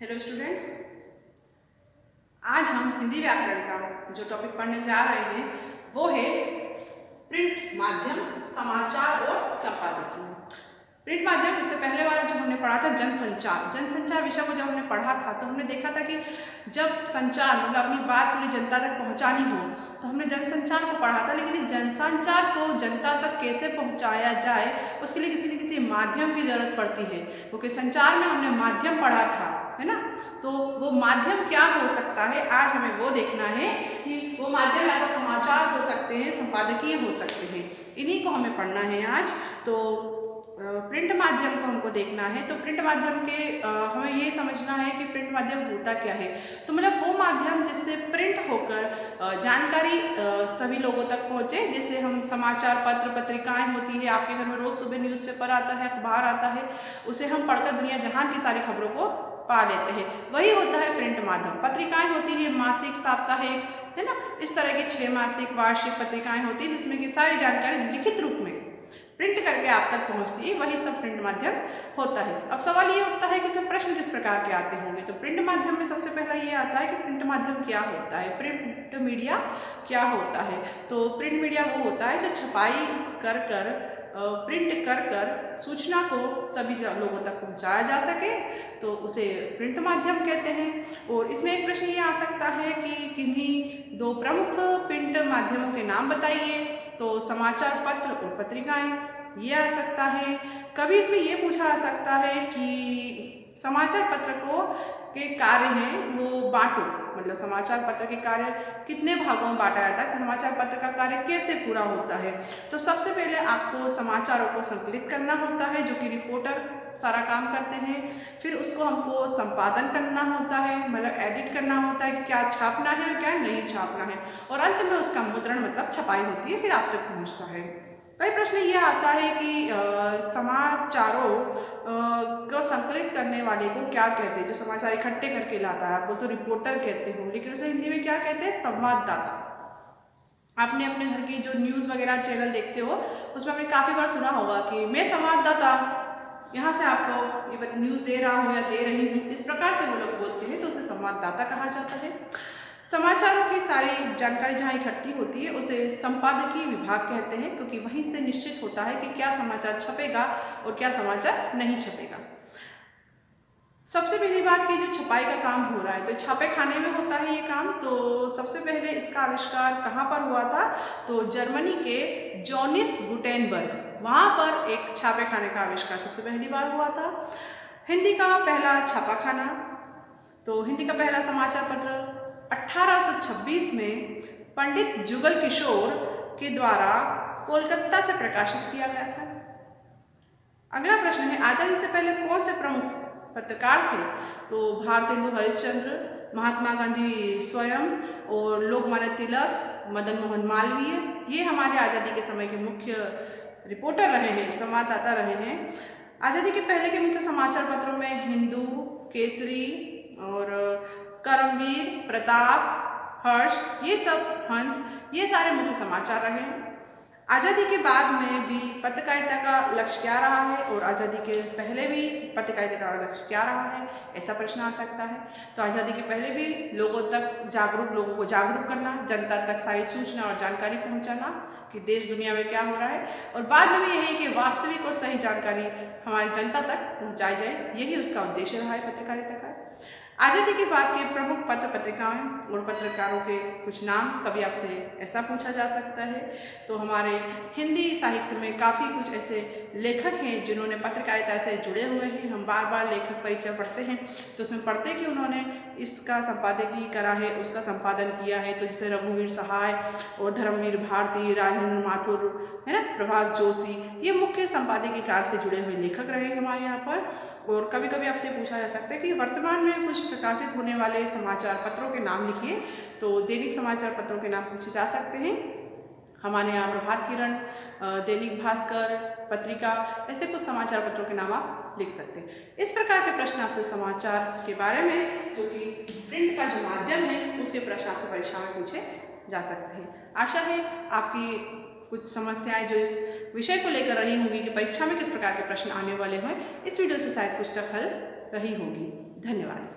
Hello students, आज हम हिंदी व्याकरण का जो टॉपिक पढ़ने जा रहे हैं वो है प्रिंट माध्यम, समाचार और संपादकीय। प्रिंट माध्यम, इससे पहले वाला जो हमने पढ़ा था जनसंचार विषय को जब हमने पढ़ा था तो हमने देखा था कि जब संचार मतलब अपनी बात पूरी जनता तक पहुंचानी हो तो हमने जनसंचार को पढ़ा था, लेकिन इस जनसंचार को जनता तक कैसे पहुंचाया जाए उसके लिए किसी न किसी माध्यम की जरूरत पड़ती है, क्योंकि संचार में हमने माध्यम पढ़ा था, है ना। तो वो माध्यम क्या हो सकता है, आज हमें वो देखना है कि वो माध्यम या तो समाचार हो सकते हैं, संपादकीय हो सकते हैं, इन्हीं को हमें पढ़ना है आज। तो प्रिंट माध्यम को हमको देखना है। तो प्रिंट माध्यम के हमें ये समझना है कि प्रिंट माध्यम होता क्या है। तो मतलब वो माध्यम जिससे प्रिंट होकर जानकारी सभी लोगों तक पहुँचे। जैसे हम समाचार पत्र पत्रिकाएं होती है, आपके घर में रोज़ सुबह न्यूज़पेपर आता है, अखबार आता है, उसे हम पढ़कर दुनिया जहान की सारी खबरों को पा लेते हैं, वही होता है प्रिंट माध्यम। पत्रिकाएं होती है मासिक, साप्ताहिक, है ना, इस तरह की 6 मासिक वार्षिक पत्रिकाएं होती है जिसमें कि सारी जानकारी लिखित रूप में प्रिंट करके आप तक पहुंचती है, वही सब प्रिंट माध्यम होता है। अब सवाल ये उठता है कि इसमें प्रश्न किस प्रकार के आते होंगे। तो प्रिंट माध्यम में सबसे पहला ये आता है कि प्रिंट माध्यम क्या होता है, प्रिंट मीडिया क्या होता है। तो प्रिंट मीडिया वो होता है जो छपाई कर प्रिंट कर सूचना को सभी लोगों तक पहुंचाया जा सके, तो उसे प्रिंट माध्यम कहते हैं। और इसमें एक प्रश्न ये आ सकता है कि किन्हीं दो प्रमुख प्रिंट माध्यमों के नाम बताइए। तो समाचार पत्र और पत्रिकाएं, ये आ सकता है। कभी इसमें ये पूछा जा सकता है कि समाचार पत्र को के कार्य हैं वो बांटो, मतलब समाचार पत्र के कार्य कितने भागों में बांटा जाता है, समाचार पत्र का कार्य कैसे पूरा होता है। तो सबसे पहले आपको समाचारों को संकलित करना होता है, जो कि रिपोर्टर सारा काम करते हैं। फिर उसको हमको संपादन करना होता है, मतलब एडिट करना होता है कि क्या छापना है और क्या नहीं छापना है, और अंत में उसका मुद्रण मतलब छपाई होती है, फिर आप तक पहुंचता है। कई प्रश्न ये आता है कि समाचारों को संकलित करने वाले को क्या कहते हैं, जो समाचार इकट्ठे करके लाता है, आपको तो रिपोर्टर कहते हो, लेकिन उसे हिंदी में क्या कहते हैं, संवाददाता। आपने अपने घर की जो न्यूज़ वगैरह चैनल देखते हो उसमें आपने काफ़ी बार सुना होगा कि मैं संवाददाता यहाँ से आपको ये न्यूज़ दे रहा हूँ या दे रही हूँ, इस प्रकार से वो लोग बोलते हैं, तो उसे संवाददाता कहा जाता है। समाचारों की सारी जानकारी जहाँ इकट्ठी होती है उसे संपादकीय विभाग कहते हैं, क्योंकि वहीं से निश्चित होता है कि क्या समाचार छपेगा और क्या समाचार नहीं छपेगा। सबसे पहली बात की जो छपाई का काम हो रहा है, तो छापे खाने में होता है ये काम। तो सबसे पहले इसका आविष्कार कहाँ पर हुआ था, तो जर्मनी के जोनिस गुटेनबर्ग, वहाँ पर एक छापे खाने का आविष्कार सबसे पहली बार हुआ था। हिंदी का पहला छापा खाना, तो हिंदी का पहला समाचार पत्र 1826 में पंडित जुगल किशोर के द्वारा कोलकाता से प्रकाशित किया गया था। अगला प्रश्न है, आजादी से पहले कौन से प्रमुख पत्रकार थे। तो भारतेंदु हरिश्चंद्र, महात्मा गांधी स्वयं और लोकमान्य तिलक, मदन मोहन मालवीय, ये हमारे आज़ादी के समय के मुख्य रिपोर्टर रहे हैं, संवाददाता रहे हैं। आज़ादी के पहले के मुख्य समाचार पत्रों में हिंदू, केसरी और करमवीर, प्रताप, हर्ष, ये सब, हंस, ये सारे मुख्य समाचार रहे हैं। आज़ादी के बाद में भी पत्रकारिता का लक्ष्य क्या रहा है, और आज़ादी के पहले भी पत्रकारिता का लक्ष्य क्या रहा है, ऐसा प्रश्न आ सकता है। तो आज़ादी के पहले भी लोगों को जागरूक करना, जनता तक सारी सूचना और जानकारी पहुंचाना कि देश दुनिया में क्या हो रहा है, और बाद में भी यही कि वास्तविक और सही जानकारी हमारी जनता तक पहुँचाई जाए, यही उसका उद्देश्य रहा है पत्रकारिता का। आज़ादी के बाद के प्रमुख पत्र पत्रिकाएं और पत्रकारों के कुछ नाम कभी आपसे ऐसा पूछा जा सकता है। तो हमारे हिंदी साहित्य में काफ़ी कुछ ऐसे लेखक हैं जिन्होंने पत्रकारिता से जुड़े हुए हैं। हम बार बार लेखक परिचय पढ़ते हैं तो उसमें पढ़ते हैं कि उन्होंने इसका संपादकीय करा है, उसका संपादन किया है। तो जैसे रघुवीर सहाय और धर्मवीर भारती, राजेंद्र माथुर, है ना, प्रभास जोशी, ये मुख्य संपादकीय कार्य से जुड़े हुए लेखक रहे हमारे यहाँ पर। और कभी कभी आपसे पूछा जा सकता है कि वर्तमान में कुछ प्रकाशित होने वाले समाचार पत्रों के नाम लिखिए। तो दैनिक समाचार पत्रों के नाम पूछे जा सकते हैं हमारे यहाँ, प्रभात किरण, दैनिक भास्कर, पत्रिका, ऐसे कुछ समाचार पत्रों के नाम आप लिख सकते हैं। इस प्रकार के प्रश्न आपसे समाचार के बारे में, जो कि प्रिंट का जो माध्यम है, उसके प्रश्न आपसे परीक्षा में पूछे जा सकते हैं। आशा है आपकी कुछ समस्याएं जो इस विषय को लेकर रही होंगी कि परीक्षा में किस प्रकार के प्रश्न आने वाले हैं, इस वीडियो से शायद कुछ तक हल रही होगी। धन्यवाद।